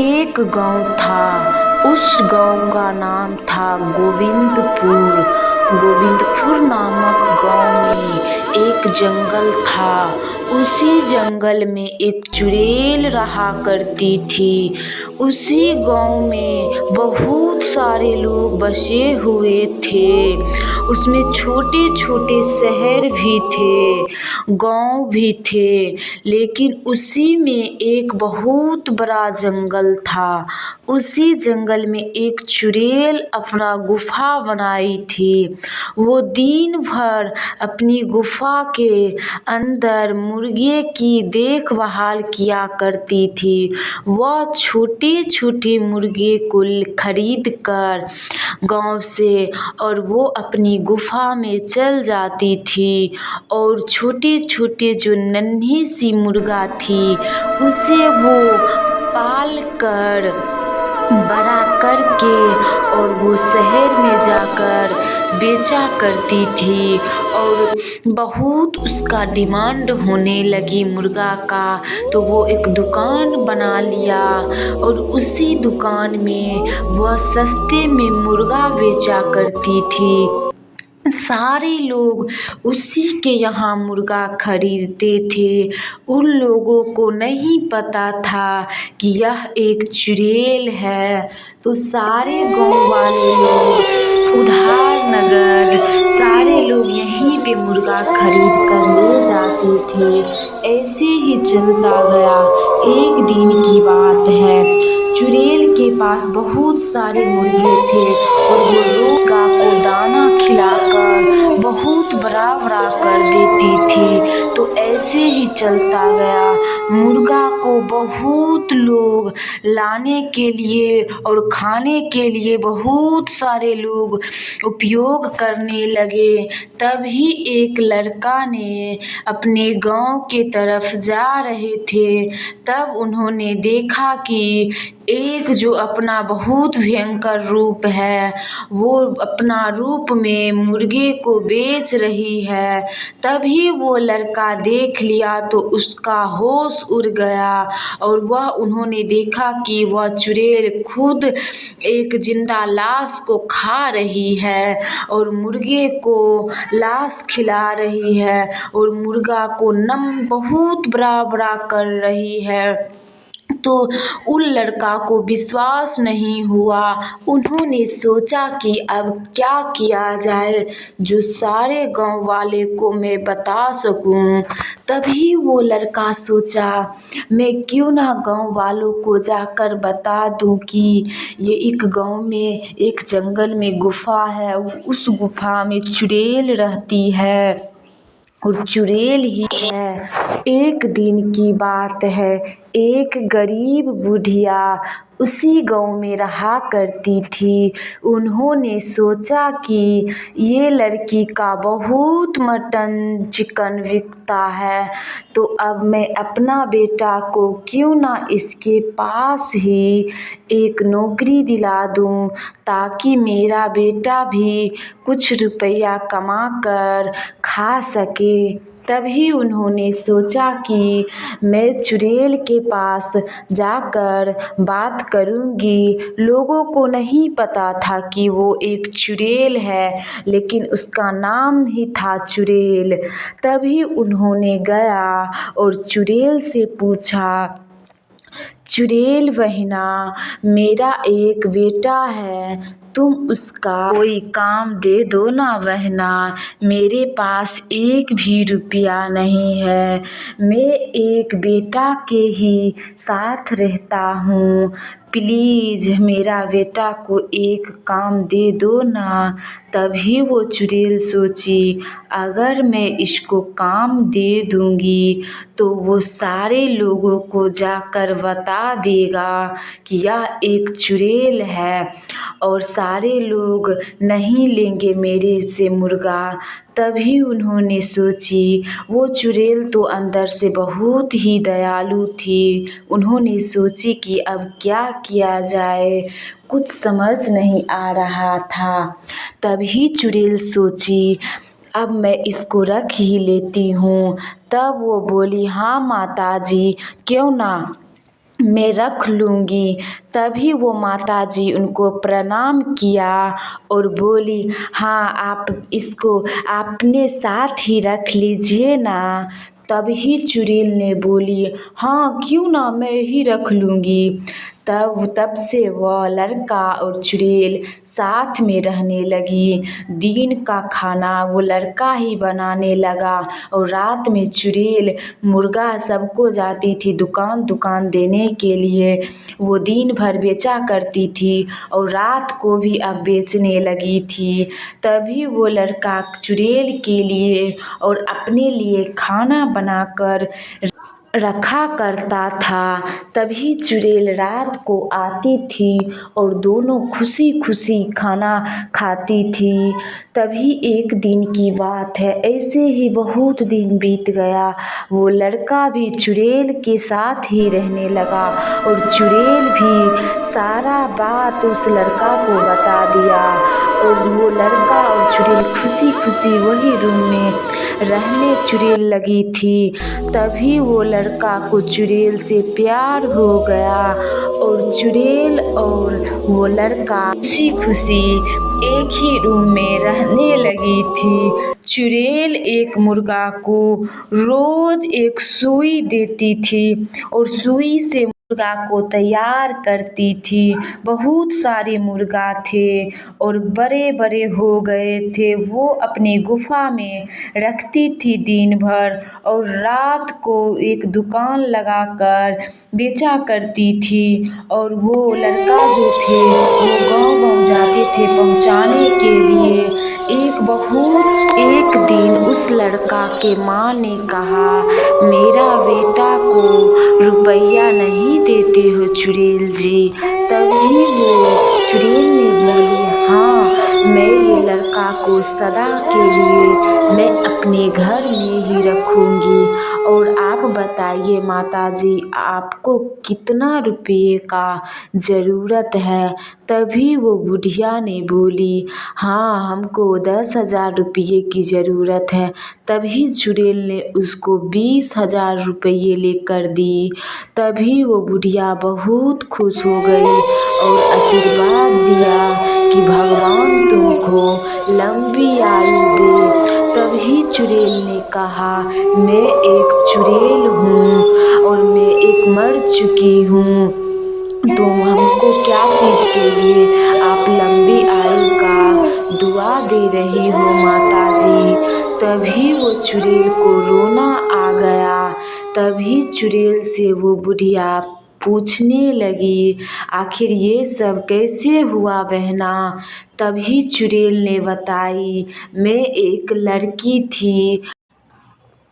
एक गांव था। उस गांव का नाम था गोविंदपुर। गोविंदपुर नामक गांव में एक जंगल था। उसी जंगल में एक चुड़ैल रहा करती थी। उसी गांव में बहुत सारे लोग बसे हुए थे। उसमें छोटे छोटे शहर भी थे, गांव भी थे, लेकिन उसी में एक बहुत बड़ा जंगल था। उसी जंगल में एक चुड़ैल अपना गुफा बनाई थी। वो दिन भर अपनी गुफा के अंदर मुर्गे की देखभाल किया करती थी। वह छोटे छोटे मुर्गे को खरीद कर गांव से और वो अपनी गुफा में चल जाती थी और छोटे छोटे जो नन्ही सी मुर्गा थी उसे वो पाल कर बड़ा करके और वो शहर में जाकर बेचा करती थी। और बहुत उसका डिमांड होने लगी मुर्गा का, तो वो एक दुकान बना लिया और उसी दुकान में वह सस्ते में मुर्गा बेचा करती थी। सारे लोग उसी के यहाँ मुर्गा खरीदते थे। उन लोगों को नहीं पता था कि यह एक चुड़ैल है। तो सारे गांव वाले लोग उधार नगर सारे लोग यहीं पे मुर्गा खरीद कर ले जाते थे। ऐसे ही चलता गया। एक दिन की बात है, चुड़ैल के पास बहुत सारे मुर्गे थे और वो मुर्गा को दाना खिलाकर बहुत बड़ा बड़ा कर देती थी। तो ऐसे ही चलता गया। मुर्गा को बहुत लोग लाने के लिए और खाने के लिए बहुत सारे लोग उपयोग करने लगे। तभी एक लड़का ने अपने गांव के तरफ जा रहे थे, तब उन्होंने देखा कि एक जो अपना बहुत भयंकर रूप है वो अपना रूप में मुर्गे को बेच रही है। तभी वो लड़का देख लिया तो उसका होश उड़ गया और वह उन्होंने देखा कि वह चुड़ैल खुद एक जिंदा लाश को खा रही है और मुर्गे को लाश खिला रही है और मुर्गा को नम बहुत बड़ा बड़ा कर रही है। तो उन लड़का को विश्वास नहीं हुआ। उन्होंने सोचा कि अब क्या किया जाए जो सारे गांव वाले को मैं बता सकूं। तभी वो लड़का सोचा, मैं क्यों ना गांव वालों को जाकर बता दूं कि ये एक गांव में एक जंगल में गुफा है, उस गुफा में चुड़ैल रहती है और चुड़ैल ही है। एक दिन की बात है, एक गरीब बुढ़िया उसी गांव में रहा करती थी। उन्होंने सोचा कि ये लड़की का बहुत मटन चिकन बिकता है, तो अब मैं अपना बेटा को क्यों ना इसके पास ही एक नौकरी दिला दूं, ताकि मेरा बेटा भी कुछ रुपया कमा कर खा सके। तभी उन्होंने सोचा कि मैं चुड़ैल के पास जाकर बात करूंगी। लोगों को नहीं पता था कि वो एक चुड़ैल है, लेकिन उसका नाम ही था चुड़ैल। तभी उन्होंने गया और चुड़ैल से पूछा, चुड़ैल बहिना, मेरा एक बेटा है, तुम उसका कोई काम दे दो ना बहना। मेरे पास एक भी रुपया नहीं है। मैं एक बेटा के ही साथ रहता हूँ। प्लीज़ मेरा बेटा को एक काम दे दो ना। तभी वो चुड़ैल सोची, अगर मैं इसको काम दे दूँगी तो वो सारे लोगों को जाकर बता देगा कि यह एक चुड़ैल है और सारे लोग नहीं लेंगे मेरे से मुर्गा। तभी उन्होंने सोची, वो चुड़ैल तो अंदर से बहुत ही दयालु थी। उन्होंने सोची कि अब क्या किया जाए, कुछ समझ नहीं आ रहा था। तभी चुड़ैल सोची, अब मैं इसको रख ही लेती हूँ। तब वो बोली, हाँ माताजी, क्यों ना। मैं रख लूँगी। तभी वो माताजी उनको प्रणाम किया और बोली, हाँ आप इसको अपने साथ ही रख लीजिए ना। तभी चुड़ैल ने बोली, हाँ क्यों ना, मैं ही रख लूँगी। तब से वह लड़का और चुड़ैल साथ में रहने लगी। दिन का खाना वो लड़का ही बनाने लगा और रात में चुड़ैल मुर्गा सबको जाती थी दुकान दुकान देने के लिए। वो दिन भर बेचा करती थी और रात को भी अब बेचने लगी थी। तभी वो लड़का चुड़ैल के लिए और अपने लिए खाना बनाकर रखा करता था। तभी चुड़ैल रात को आती थी और दोनों खुशी खुशी खाना खाती थी। तभी एक दिन की बात है, ऐसे ही बहुत दिन बीत गया। वो लड़का भी चुड़ैल के साथ ही रहने लगा और चुड़ैल भी सारा बात उस लड़का को बता दिया और वो लड़का और चुड़ैल खुशी खुशी वही रूम में रहने चुड़ैल लगी थी। तभी वो लड़का को चुड़ैल से प्यार हो गया और चुड़ैल और वो लड़का खुशी खुशी एक ही रूम में रहने लगी थी। चुड़ैल एक मुर्गा को रोज एक सुई देती थी और सुई से मुर्गा को तैयार करती थी। बहुत सारे मुर्गा थे और बड़े बड़े हो गए थे। वो अपनी गुफा में रखती थी दिन भर और रात को एक दुकान लगाकर बेचा करती थी। और वो लड़का जो थे वो गांव गांव जाते थे पहुंचाने के लिए। एक दिन उस लड़का के माँ ने कहा, मेरा बेटा को रुपया नहीं देते हो चुड़ैल जी। तभी वो चुड़ैल ने बोली, हाँ मैं ये लड़का को सदा के लिए मैं अपने घर में ही रखूँगी। और आप बताइए माताजी, आपको कितना रुपये का ज़रूरत है। तभी वो बुढ़िया ने बोली, हाँ हमको 10,000 रुपये की ज़रूरत है। तभी चुड़ैल ने उसको 20,000 रुपये लेकर दी। तभी वो बुढ़िया बहुत खुश हो गई और आशीर्वाद दिया कि भगवान तुमको लंबी आयु दे। तभी चुड़ैल ने कहा, मैं एक चुड़ैल हूँ और मैं एक मर चुकी हूँ। तुम हमको क्या चीज़ के लिए आप लंबी आयु का दुआ दे रही हो माताजी। तभी वो चुड़ैल को रोना आ गया। तभी चुड़ैल से वो बुढ़िया पूछने लगी, आखिर ये सब कैसे हुआ बहना। तभी चुड़ैल ने बताई, मैं एक लड़की थी,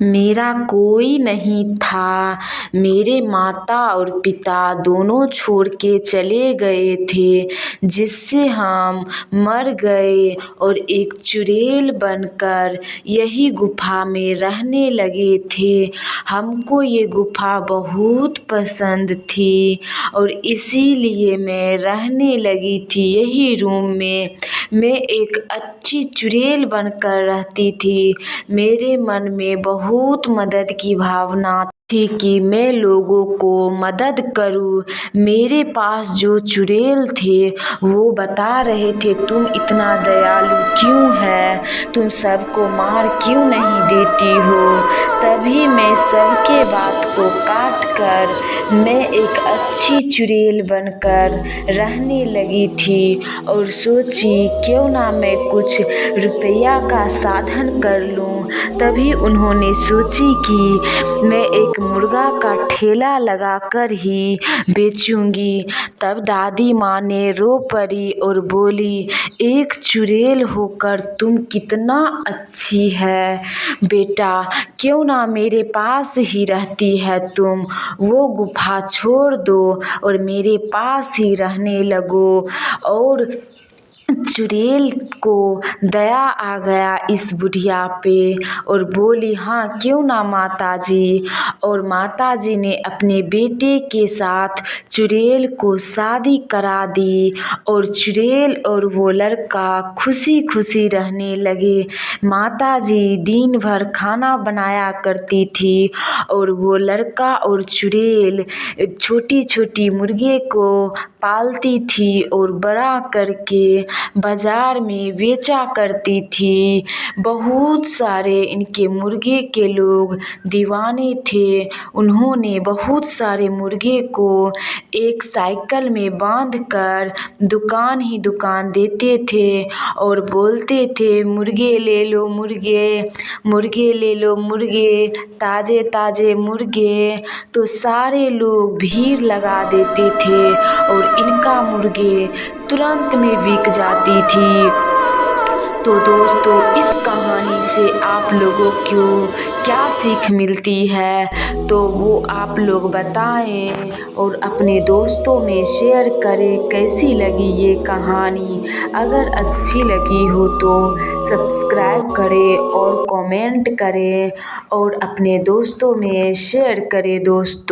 मेरा कोई नहीं था। मेरे माता और पिता दोनों छोड़ के चले गए थे, जिससे हम मर गए और एक चुड़ैल बनकर यही गुफा में रहने लगे थे। हमको ये गुफा बहुत पसंद थी और इसीलिए मैं रहने लगी थी यही रूम में। मैं एक अच्छी चुड़ैल बनकर रहती थी। मेरे मन में बहुत मदद की भावना थी कि मैं लोगों को मदद करूं। मेरे पास जो चुड़ैल थे वो बता रहे थे, तुम इतना दयालु क्यों है, तुम सबको मार क्यों नहीं देती हो। तभी मैं सबके बात को काट कर मैं एक अच्छी चुड़ैल बनकर रहने लगी थी और सोची क्यों ना मैं कुछ रुपया का साधन कर लूं। तभी उन्होंने सोची कि मैं एक मुर्गा का ठेला लगाकर ही बेचूंगी। तब दादी माँ ने रो पड़ी और बोली, एक चुड़ैल होकर तुम कितना अच्छी है बेटा, क्यों ना मेरे पास ही रहती है तुम। वो गुफा छोड़ दो और मेरे पास ही रहने लगो और चुड़ैल को दया आ गया इस बुढ़िया पे और बोली, हाँ क्यों ना माता जी। और माता जी ने अपने बेटे के साथ चुड़ैल को शादी करा दी और चुड़ैल और वो लड़का खुशी खुशी रहने लगे। माता जी दिन भर खाना बनाया करती थी और वो लड़का और चुड़ैल छोटी छोटी मुर्गे को पालती थी और बड़ा करके बाजार में बेचा करती थी। बहुत सारे इनके मुर्गे के लोग दीवाने थे। उन्होंने बहुत सारे मुर्गे को एक साइकिल में बांधकर दुकान ही दुकान देते थे और बोलते थे, मुर्गे ले लो मुर्गे, मुर्गे ले लो मुर्गे, ताज़े ताज़े मुर्गे। तो सारे लोग भीड़ लगा देते थे और इनका मुर्गे तुरंत में बिक जाती थी। तो दोस्तों, इस कहानी से आप लोगों को क्या सीख मिलती है तो वो आप लोग बताएं और अपने दोस्तों में शेयर करें। कैसी लगी ये कहानी? अगर अच्छी लगी हो तो सब्सक्राइब करें और कमेंट करें और अपने दोस्तों में शेयर करें दोस्तों।